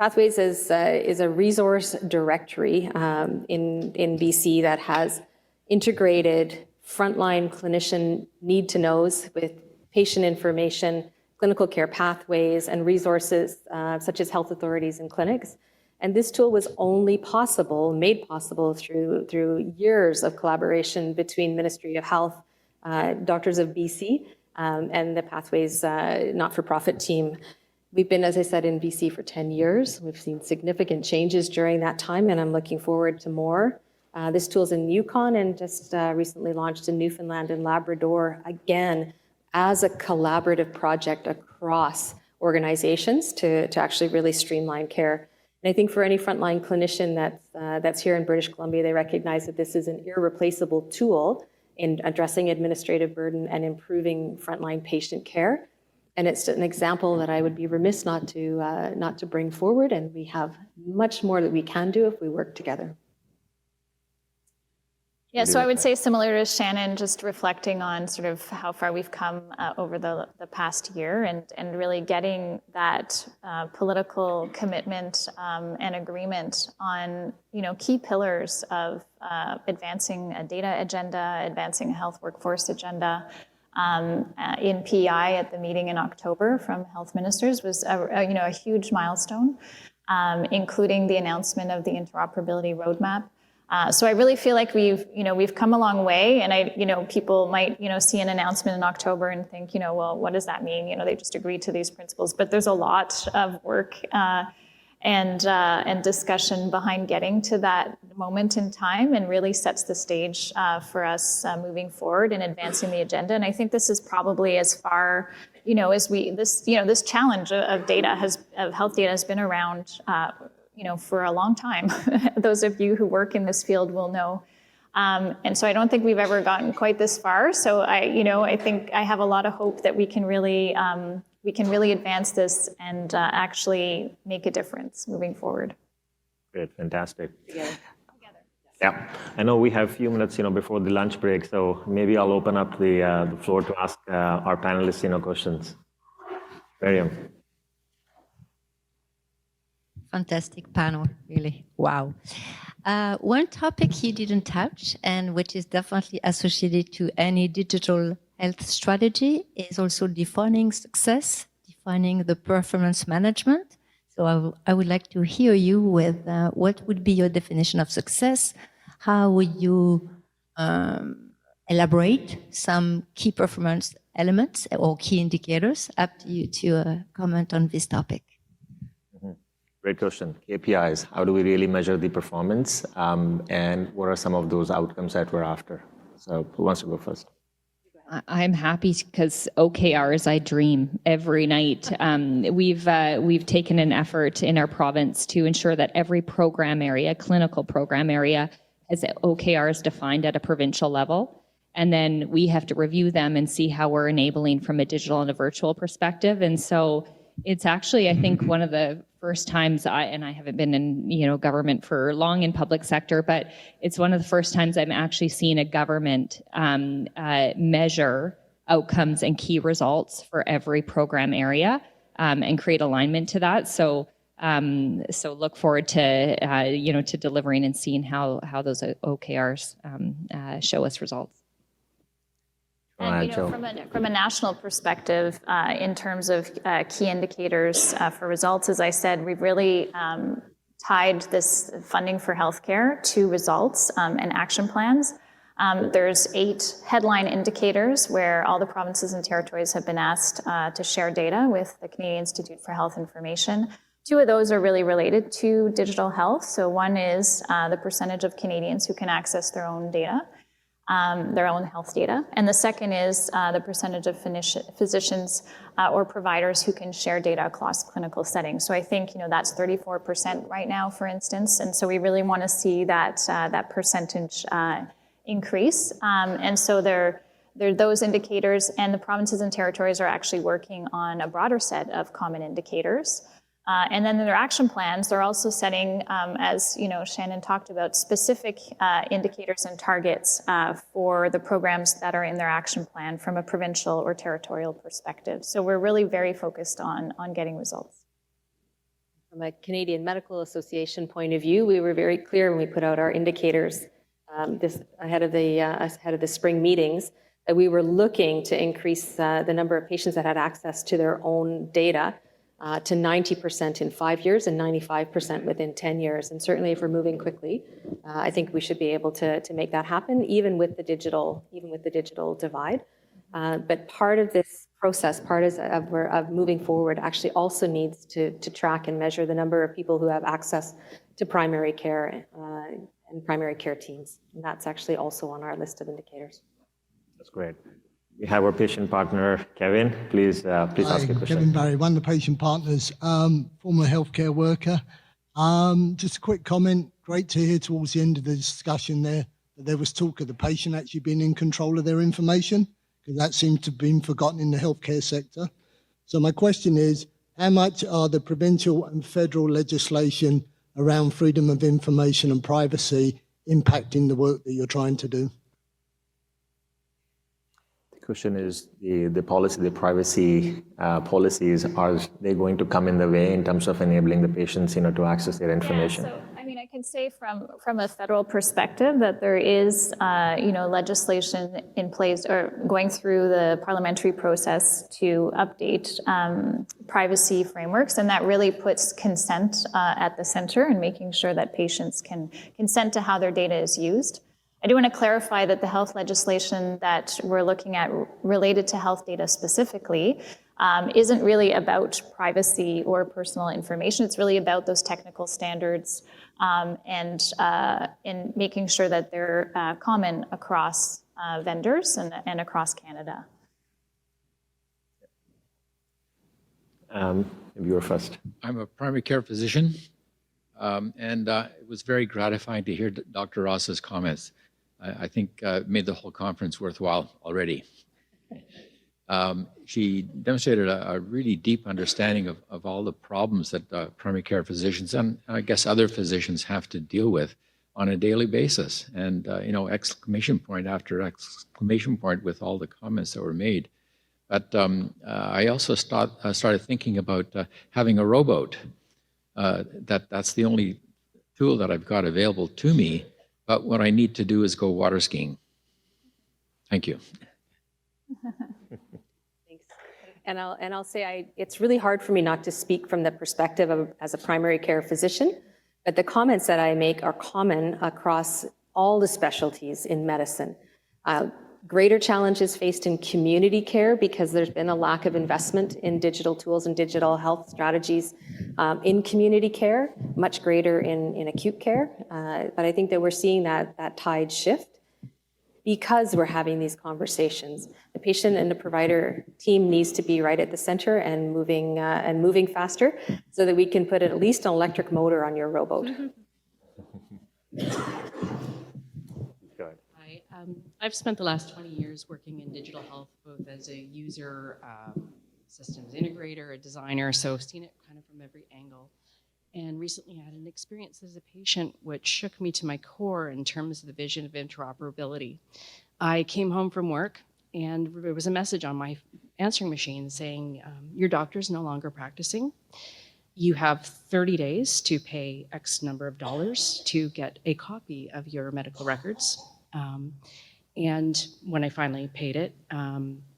Pathways is a resource directory in BC that has integrated frontline clinician need-to-knows with patient information, clinical care pathways, and resources such as health authorities and clinics. And this tool was only made possible through years of collaboration between Ministry of Health, Doctors of BC, and the Pathways not-for-profit team. We've been, as I said, in BC for 10 years. We've seen significant changes during that time, and I'm looking forward to more. This tool's in Yukon and just recently launched in Newfoundland and Labrador, again, as a collaborative project across organizations to actually really streamline care. And I think for any frontline clinician that's here in British Columbia, they recognize that this is an irreplaceable tool in addressing administrative burden and improving frontline patient care. And it's an example that I would be remiss not to bring forward, and we have much more that we can do if we work together. Yeah, so I would say similar to Shannon, just reflecting on sort of how far we've come over the past year and really getting that political commitment and agreement on, key pillars of advancing a data agenda, advancing a health workforce agenda. In PI at the meeting in October from health ministers was a huge milestone, including the announcement of the interoperability roadmap. So I really feel like we've come a long way, and people might see an announcement in October and think well, what does that mean? They just agreed to these principles, but there's a lot of work and discussion behind getting to that moment in time, and really sets the stage for us moving forward and advancing the agenda. And I think this is probably as far as this challenge of health data has been around for a long time. Those of you who work in this field will know. And so I don't think we've ever gotten quite this far. So I think I have a lot of hope that we can really advance this and actually make a difference moving forward. Great, fantastic. Together. Yeah, I know we have a few minutes, before the lunch break, so maybe I'll open up the floor to ask our panelists, questions. Miriam. Fantastic panel, really. Wow. One topic you didn't touch, and which is definitely associated to any digital health strategy, is also defining success, defining the performance management. So I would like to hear you with what would be your definition of success? How would you elaborate some key performance elements or key indicators? Up to you to comment on this topic. Great question. KPIs, how do we really measure the performance? And what are some of those outcomes that we're after? So who wants to go first? I'm happy because OKRs, I dream every night. We've taken an effort in our province to ensure that every program area, clinical program area, has OKRs defined at a provincial level. And then we have to review them and see how we're enabling from a digital and a virtual perspective. And so it's actually, I think, one of the first times I haven't been in government for long in public sector, but it's one of the first times I'm actually seeing a government measure outcomes and key results for every program area and create alignment to that. So look forward to to delivering and seeing how those OKRs show us results. And from a national perspective, in terms of key indicators for results, as I said, we've really tied this funding for healthcare to results and action plans. There's 8 headline indicators where all the provinces and territories have been asked to share data with the Canadian Institute for Health Information. 2 of those are really related to digital health. So one is the percentage of Canadians who can access their own data. Their own health data. And the second is the percentage of physicians or providers who can share data across clinical settings. So I think that's 34% right now, for instance. And so we really want to see that percentage increase. And so there are those indicators, and the provinces and territories are actually working on a broader set of common indicators. And then in their action plans, they're also setting, as Shannon talked about, specific indicators and targets for the programs that are in their action plan from a provincial or territorial perspective. So we're really very focused on getting results. From a Canadian Medical Association point of view, we were very clear when we put out our indicators ahead of the spring meetings that we were looking to increase the number of patients that had access to their own data to 90% in 5 years and 95% within 10 years. And certainly if we're moving quickly, I think we should be able to make that happen, even with the digital divide. But part of this process, of moving forward, actually also needs to track and measure the number of people who have access to primary care and primary care teams. And that's actually also on our list of indicators. That's great. We have our patient partner, Kevin. Please ask your question. Kevin Barry, one of the patient partners, former healthcare worker. Just a quick comment. Great to hear towards the end of the discussion there that there was talk of the patient actually being in control of their information, because that seems to have been forgotten in the healthcare sector. So my question is, how much are the provincial and federal legislation around freedom of information and privacy impacting the work that you're trying to do? Question is the policy, the privacy policies, are they going to come in the way in terms of enabling the patients, to access their information? Yeah, so I can say from a federal perspective that there is, legislation in place or going through the parliamentary process to update privacy frameworks, and that really puts consent at the center and making sure that patients can consent to how their data is used. I do want to clarify that the health legislation that we're looking at related to health data specifically isn't really about privacy or personal information. It's really about those technical standards and in making sure that they're common across vendors and across Canada. You were first. I'm a primary care physician, and it was very gratifying to hear Dr. Ross's comments. I think made the whole conference worthwhile already. She demonstrated a really deep understanding of all the problems that primary care physicians and I guess other physicians have to deal with on a daily basis. And, exclamation point after exclamation point with all the comments that were made. But I also started thinking about having a rowboat. That's the only tool that I've got available to me. But what I need to do is go water skiing. Thank you. Thanks. And I'll say it's really hard for me not to speak from the perspective of as a primary care physician, but the comments that I make are common across all the specialties in medicine. Greater challenges faced in community care because there's been a lack of investment in digital tools and digital health strategies in community care, much greater in acute care. But I think that we're seeing that tide shift because we're having these conversations. The patient and the provider team needs to be right at the center and moving faster so that we can put at least an electric motor on your rowboat. I've spent the last 20 years working in digital health, both as a user, systems integrator, a designer, so I've seen it kind of from every angle. And recently I had an experience as a patient which shook me to my core in terms of the vision of interoperability. I came home from work and there was a message on my answering machine saying, your doctor's no longer practicing. You have 30 days to pay X number of dollars to get a copy of your medical records. And when I finally paid it,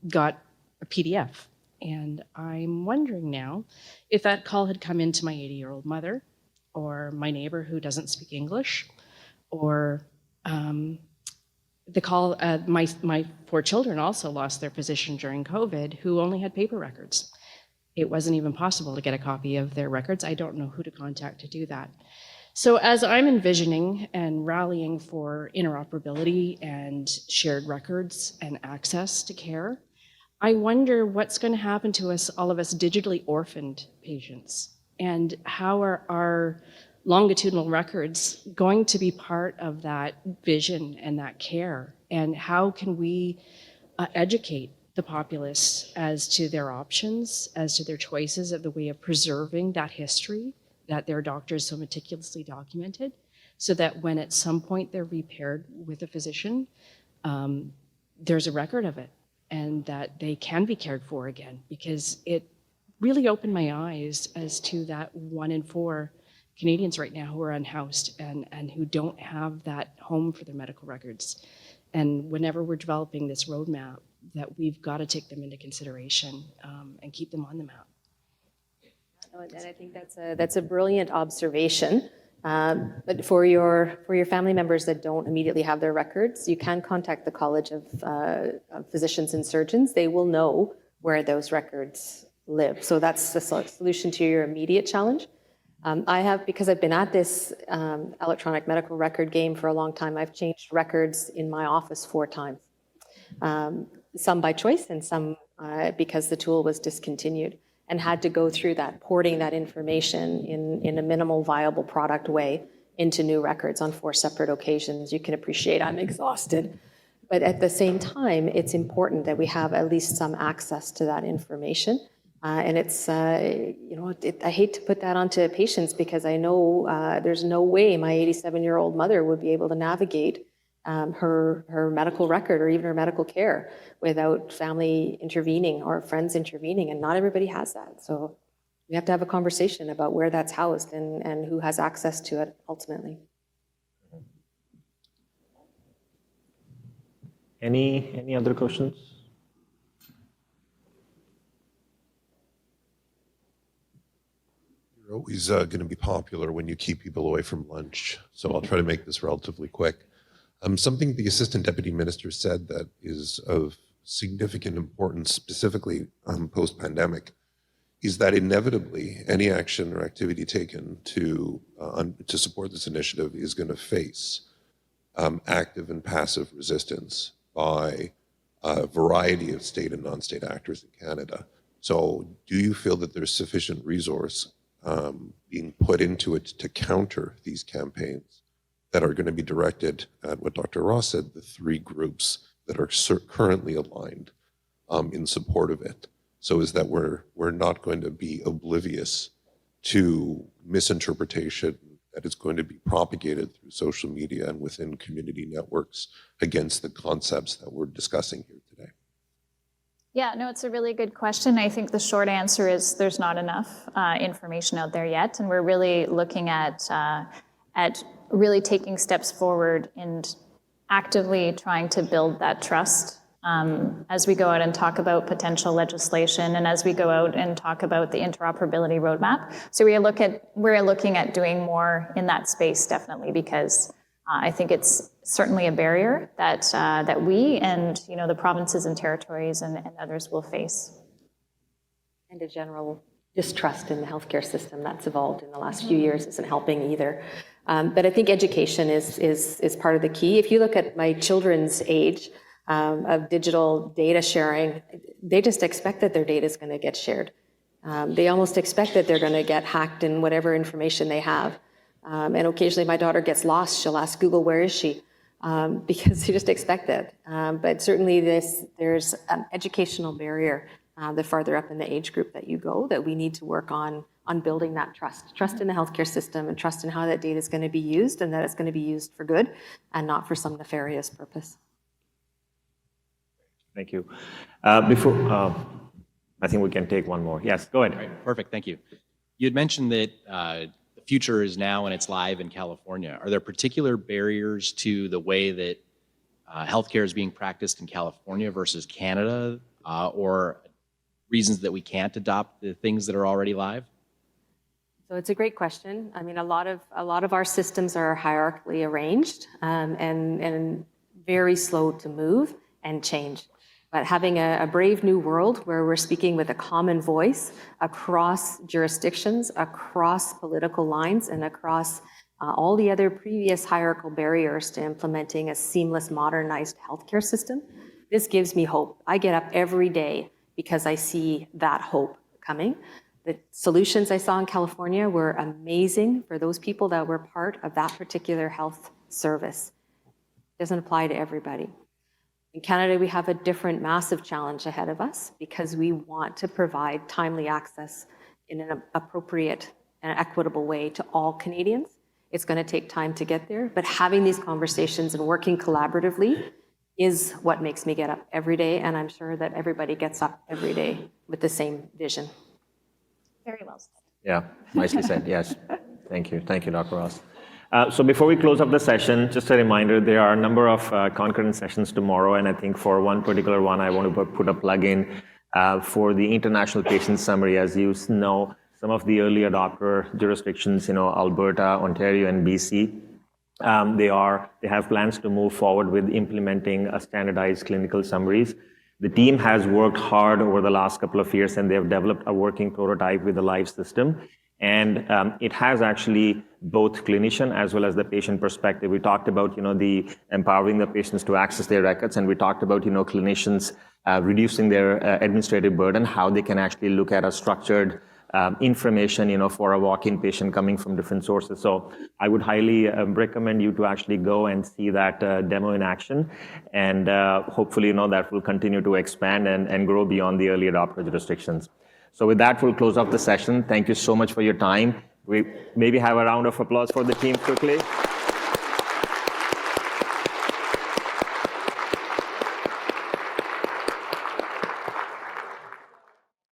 got a PDF. And I'm wondering now if that call had come into my 80-year-old mother or my neighbor who doesn't speak English, or the call, my 4 children also lost their physician during COVID who only had paper records. It wasn't even possible to get a copy of their records. I don't know who to contact to do that. So as I'm envisioning and rallying for interoperability and shared records and access to care, I wonder what's going to happen to us, all of us digitally orphaned patients, and how are our longitudinal records going to be part of that vision and that care, and how can we educate the populace as to their options, as to their choices of the way of preserving that history that their doctors so meticulously documented, so that when at some point they're repaired with a physician, there's a record of it and that they can be cared for again, because it really opened my eyes as to that 1 in 4 Canadians right now who are unhoused and who don't have that home for their medical records. And whenever we're developing this roadmap, that we've got to take them into consideration and keep them on the map. And I think that's a brilliant observation. But for your family members that don't immediately have their records, you can contact the College of Physicians and Surgeons. They will know where those records live. So that's the solution to your immediate challenge. Because I've been at this electronic medical record game for a long time, I've changed records in my office 4 times. Some by choice and some because the tool was discontinued, and had to go through that, porting that information in a minimal viable product way into new records on 4 separate occasions. You can appreciate I'm exhausted. But at the same time, it's important that we have at least some access to that information. And it's, I hate to put that onto patients, because I know there's no way my 87-year-old mother would be able to navigate her medical record or even her medical care without family intervening or friends intervening, and not everybody has that. So we have to have a conversation about where that's housed and who has access to it ultimately. Any other questions? You're always going to be popular when you keep people away from lunch, so I'll try to make this relatively quick. Something the Assistant Deputy Minister said that is of significant importance, specifically post-pandemic, is that inevitably any action or activity taken to support this initiative is going to face active and passive resistance by a variety of state and non-state actors in Canada. So do you feel that there's sufficient resource being put into it to counter these campaigns that are going to be directed at what Dr. Ross said, the 3 groups that are currently aligned in support of it? So is that we're not going to be oblivious to misinterpretation that is going to be propagated through social media and within community networks against the concepts that we're discussing here today? Yeah, no, it's a really good question. I think the short answer is there's not enough information out there yet, and we're really looking at really taking steps forward and actively trying to build that trust as we go out and talk about potential legislation, and as we go out and talk about the interoperability roadmap. So we're looking at doing more in that space, definitely, because I think it's certainly a barrier that we and the provinces and territories and others will face. And a general distrust in the healthcare system that's evolved in the last few years isn't helping either. But I think education is part of the key. If you look at my children's age of digital data sharing, they just expect that their data is going to get shared. They almost expect that they're going to get hacked in whatever information they have. And occasionally my daughter gets lost. She'll ask Google, where is she? Because you just expect that. But certainly there's an educational barrier the farther up in the age group that you go, that we need to work on building that trust in the healthcare system, and trust in how that data is going to be used, and that it's going to be used for good and not for some nefarious purpose. Thank you. I think we can take one more. Yes, go ahead. Right, perfect, thank you. You had mentioned that the future is now and it's live in California. Are there particular barriers to the way that healthcare is being practiced in California versus Canada, or reasons that we can't adopt the things that are already live? So it's a great question. I mean, a lot of our systems are hierarchically arranged and very slow to move and change. But having a brave new world where we're speaking with a common voice across jurisdictions, across political lines, and across all the other previous hierarchical barriers to implementing a seamless, modernized healthcare system, this gives me hope. I get up every day because I see that hope coming. The solutions I saw in California were amazing for those people that were part of that particular health service. It doesn't apply to everybody. In Canada, we have a different massive challenge ahead of us because we want to provide timely access in an appropriate and equitable way to all Canadians. It's going to take time to get there, but having these conversations and working collaboratively is what makes me get up every day, and I'm sure that everybody gets up every day with the same vision. Very well said. Yeah, nicely said, yes. Thank you, Dr. Ross. So before we close up the session, just a reminder, there are a number of concurrent sessions tomorrow, and I think for one particular one, I want to put a plug in for the International Patient Summary. As you know, some of the early adopter jurisdictions, Alberta, Ontario, and BC, they have plans to move forward with implementing a standardized clinical summaries. The team has worked hard over the last couple of years, and they have developed a working prototype with a live system. And it has actually both clinician as well as the patient perspective. We talked about, the empowering the patients to access their records, and we talked about, clinicians reducing their administrative burden, how they can actually look at a structured information, for a walk-in patient coming from different sources. So I would highly recommend you to actually go and see that demo in action. And hopefully, that will continue to expand and grow beyond the early adopter jurisdictions. So with that, we'll close off the session. Thank you so much for your time. We maybe have a round of applause for the team quickly.